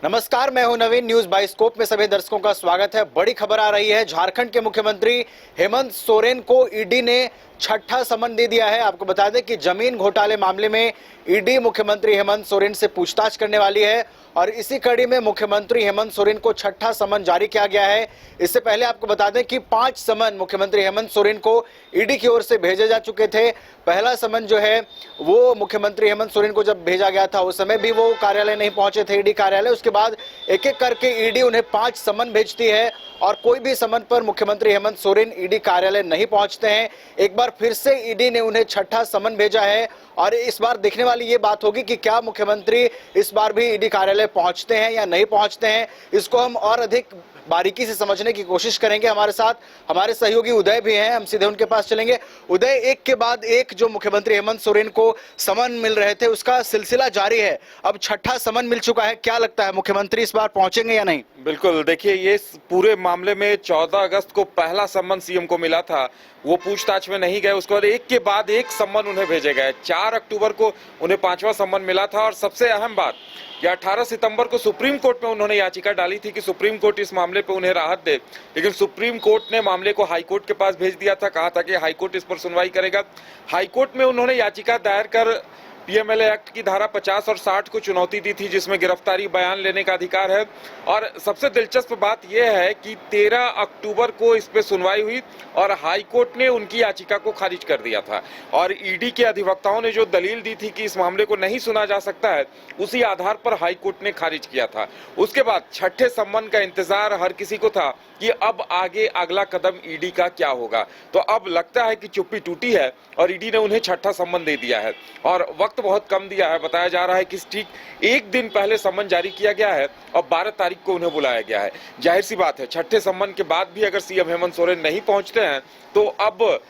नमस्कार, मैं हूं नवीन। न्यूज बाइस्कोप में सभी दर्शकों का स्वागत है। बड़ी खबर आ रही है। झारखंड के मुख्यमंत्री हेमंत सोरेन को ईडी ने छठा समन दे दिया है। आपको बता दें कि जमीन घोटाले मामले में ईडी मुख्यमंत्री हेमंत सोरेन से पूछताछ करने वाली है और इसी कड़ी में मुख्यमंत्री हेमंत सोरेन को छठा समन जारी किया गया है। इससे पहले आपको बता दें कि 5 समन मुख्यमंत्री हेमंत सोरेन को ईडी की ओर से भेजे जा चुके थे। पहला समन जो है वो मुख्यमंत्री हेमंत सोरेन को जब भेजा गया था उस समय भी वो कार्यालय नहीं पहुंचे थे, ईडी कार्यालय। उसके बाद एक एक करके ईडी उन्हें 5 समन भेजती है और कोई भी समन पर मुख्यमंत्री हेमंत सोरेन ईडी कार्यालय नहीं पहुंचते हैं। एक बार फिर से ईडी ने उन्हें छठा समन भेजा है और इस बार देखने वाली ये बात होगी कि क्या मुख्यमंत्री इस बार भी ईडी कार्यालय पहुंचते हैं या नहीं पहुंचते हैं। इसको हम और अधिक बारीकी से समझने की कोशिश करेंगे। हमारे साथ हमारे सहयोगी उदय भी हैं, हम सीधे उनके पास चलेंगे। उदय, एक के बाद एक जो मुख्यमंत्री हेमंत सोरेन को समन मिल रहे थे उसका सिलसिला जारी है। अब छठा समन मिल चुका है, क्या लगता है मुख्यमंत्री इस बार पहुंचेंगे या नहीं? बिल्कुल, देखिए ये पूरे मामले में 14 अगस्त को पहला सम्मन सीएम को मिला था, वो पूछताछ में नहीं गए। उसके बाद एक सम्मन उन्हें भेजे गए। 4 अक्टूबर को उन्हें 5वां सम्मन मिला था और सबसे अहम बात कि 18 सितंबर को सुप्रीम कोर्ट में उन्होंने याचिका डाली थी कि सुप्रीम कोर्ट इस मामले पे उन्हें राहत दे, लेकिन सुप्रीम कोर्ट ने मामले को हाई कोर्ट के पास भेज दिया था। कहा था कि हाई कोर्ट इस पर सुनवाई करेगा। हाई कोर्ट में उन्होंने याचिका दायर कर पीएमएलए एक्ट की धारा 50 और 60 को चुनौती दी थी, जिसमें गिरफ्तारी बयान लेने का अधिकार है। और सबसे दिलचस्प बात यह है कि 13 अक्टूबर को इस पे सुनवाई हुई और हाई कोर्ट ने उनकी याचिका को खारिज कर दिया था और ईडी के अधिवक्ताओं ने जो दलील दी थी कि इस मामले को नहीं सुना जा सकता है, उसी आधार पर हाई कोर्ट ने खारिज किया था। उसके बाद छठे सम्मन का इंतजार हर किसी को था कि अब आगे अगला कदम ईडी का क्या होगा। तो अब लगता है कि चुप्पी टूटी है और ईडी ने उन्हें छठा सम्मन दे दिया है और वक्त बहुत कम दिया है। बताया जा रहा है कि ठीक एक दिन पहले सम्मन जारी किया गया है और 12 तारीख को उन्हें बुलाया गया है। जाहिर सी बात है, छठे सम्मन के बाद भी अगर सीएम हेमंत सोरेन नहीं पहुंचते हैं तो अब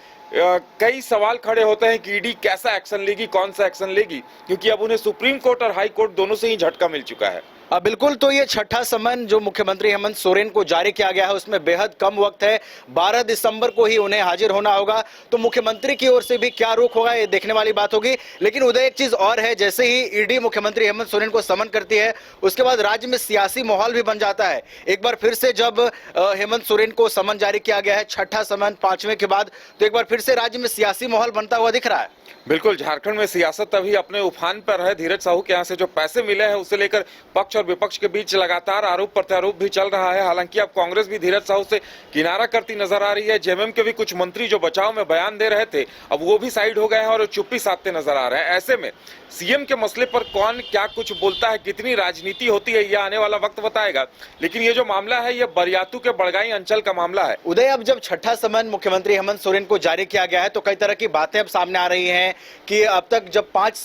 कई सवाल खड़े होते हैं कि ईडी कैसा एक्शन लेगी, कौन सा एक्शन लेगी, क्योंकि अब उन्हें सुप्रीम कोर्ट और हाई कोर्ट दोनों से ही झटका मिल चुका है। बिल्कुल, तो ये छठा समन जो मुख्यमंत्री हेमंत सोरेन को जारी किया गया है उसमें बेहद कम वक्त है। 12 दिसंबर को ही उन्हें हाजिर होना होगा। तो मुख्यमंत्री की ओर से भी क्या रुख होगा ये देखने वाली बात होगी। लेकिन उदय, एक चीज और है, जैसे ही ईडी मुख्यमंत्री हेमंत सोरेन को समन करती है उसके बाद राज्य में सियासी माहौल भी बन जाता है। एक बार फिर से जब हेमंत सोरेन को समन जारी किया गया है, छठा समन 5वें के बाद, तो एक बार फिर से राज्य में सियासी माहौल बनता हुआ दिख रहा है। बिल्कुल, झारखंड में सियासत अभी अपने उफान पर है। धीरज साहू के यहाँ से जो पैसे मिले हैं उसे लेकर पक्ष और विपक्ष के बीच लगातार आरोप प्रत्यारोप भी चल रहा है। हालांकि अब कांग्रेस भी धीरज साहू से किनारा करती नजर आ रही है। जेएमएम के भी कुछ मंत्री जो बचाव में बयान दे रहे थे, अब वो भी साइड हो गए हैं और चुप्पी साधते नजर आ रहे हैं। ऐसे में सीएम के मसले पर कौन क्या कुछ बोलता है, कितनी राजनीति होती है, यह आने वाला वक्त बताएगा। लेकिन ये जो मामला है ये बरियातू के बड़गाई अंचल का मामला है। उदय, अब जब छठा समन मुख्यमंत्री हेमंत सोरेन को जारी किया गया है तो कई तरह की बातें अब सामने आ रही हैं कि अब तक जब 5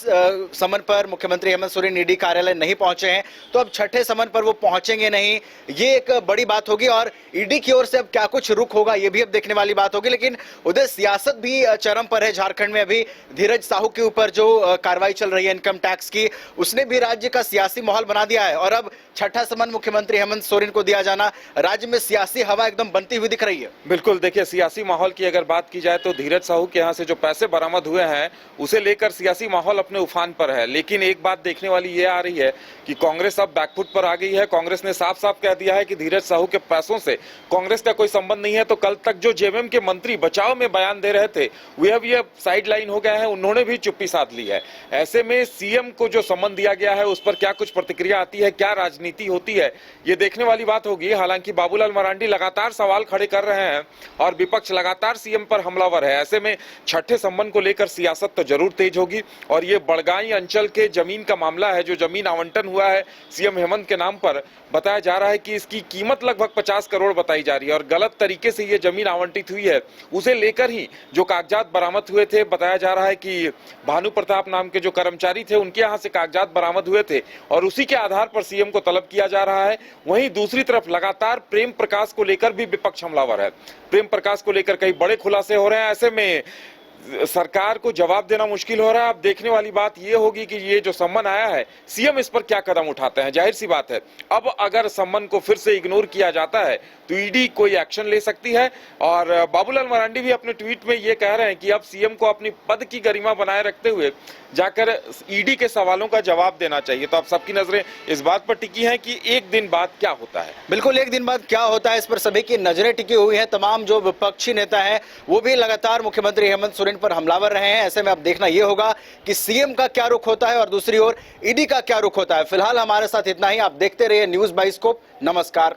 समन पर मुख्यमंत्री हेमंत सोरेन ईडी कार्यालय नहीं पहुंचे हैं तो अब छठे समन पर वो पहुंचेंगे नहीं, ये एक बड़ी बात होगी। और ईडी की ओर से अब क्या कुछ रुख होगा ये भी अब देखने वाली बात होगी। लेकिन उधर सियासत भी चरम पर है झारखंड में। अभी धीरज साहू के ऊपर जो कार्रवाई चल रही है इनकम टैक्स की, उसने भी राज्य का सियासी माहौल बना दिया है और अब छठा समन मुख्यमंत्री हेमंत सोरेन को दिया जाना, राज्य में सियासी हवा एकदम बनती हुई दिख रही है। बिल्कुल, देखिए सियासी माहौल की अगर बात की जाए तो धीरज साहू के यहाँ से जो पैसे बरामद हुए हैं उसे लेकर सियासी माहौल अपने उफान पर है। लेकिन एक बात देखने वाली ये आ रही है कि कांग्रेस अब बैकफुट पर आ गई है। कांग्रेस ने साफ साफ कह दिया है कि धीरज साहू के पैसों से कांग्रेस का कोई संबंध नहीं है। तो कल तक जो जेएमएम के मंत्री बचाव में बयान दे रहे थे वे अब ये साइड लाइन हो गए हैं, उन्होंने भी चुप्पी साध ली है। ऐसे में सीएम को जो सम्मन दिया गया है उस पर क्या कुछ प्रतिक्रिया आती है, क्या राजनीति होती है, ये देखने वाली बात होगी। हालांकि बाबूलाल मरांडी लगातार सवाल खड़े कर रहे हैं और विपक्ष लगातार सीएम पर हमलावर है। ऐसे में छठे सम्मन को लेकर सियासत तो जरूर तेज होगी और ये बड़गाई अंचल के जमीन का मामला है, जो जमीन आवंटन हुआ है सीएम हेमंत के नाम पर। बताया जा रहा है कि इसकी कीमत लगभग 50 करोड़ बताई जा रही है और गलत तरीके से ये जमीन आवंटित हुई है। उसे लेकर ही जो कागजात बरामद हुए थे, बताया जा रहा है कि भानु प्रताप नाम के जो कर्मचारी थे उनके यहाँ से कागजात बरामद हुए थे और उसी के आधार पर सीएम को तलब किया जा रहा है। वहीं दूसरी तरफ लगातार प्रेम प्रकाश को लेकर भी विपक्ष हमलावर है। प्रेम प्रकाश को लेकर कई बड़े खुलासे हो रहे हैं। ऐसे में सरकार को जवाब देना मुश्किल हो रहा है। अब देखने वाली बात ये होगी कि ये जो सम्मन आया है, सीएम इस पर क्या कदम उठाते हैं। जाहिर सी बात है, अब अगर सम्मन को फिर से इग्नोर किया जाता है तो ईडी कोई एक्शन ले सकती है। और बाबूलाल मरांडी भी अपने ट्वीट में ये कह रहे हैं कि अब सीएम को अपनी पद की गरिमा बनाए रखते हुए जाकर ईडी के सवालों का जवाब देना चाहिए। तो अब सबकी नजरें इस बात पर टिकी हैं कि एक दिन बाद क्या होता है। बिल्कुल, एक दिन बाद क्या होता है, इस पर सभी की नजरें टिकी हुई हैं। तमाम जो विपक्षी नेता हैं वो भी लगातार मुख्यमंत्री हेमंत सोरेन पर हमलावर रहे हैं। ऐसे में अब देखना यह होगा कि सीएम का क्या रुख होता है और दूसरी ओर ईडी का क्या रुख होता है। फिलहाल हमारे साथ इतना ही। आप देखते रहिए न्यूज़ बाइस्कोप। नमस्कार।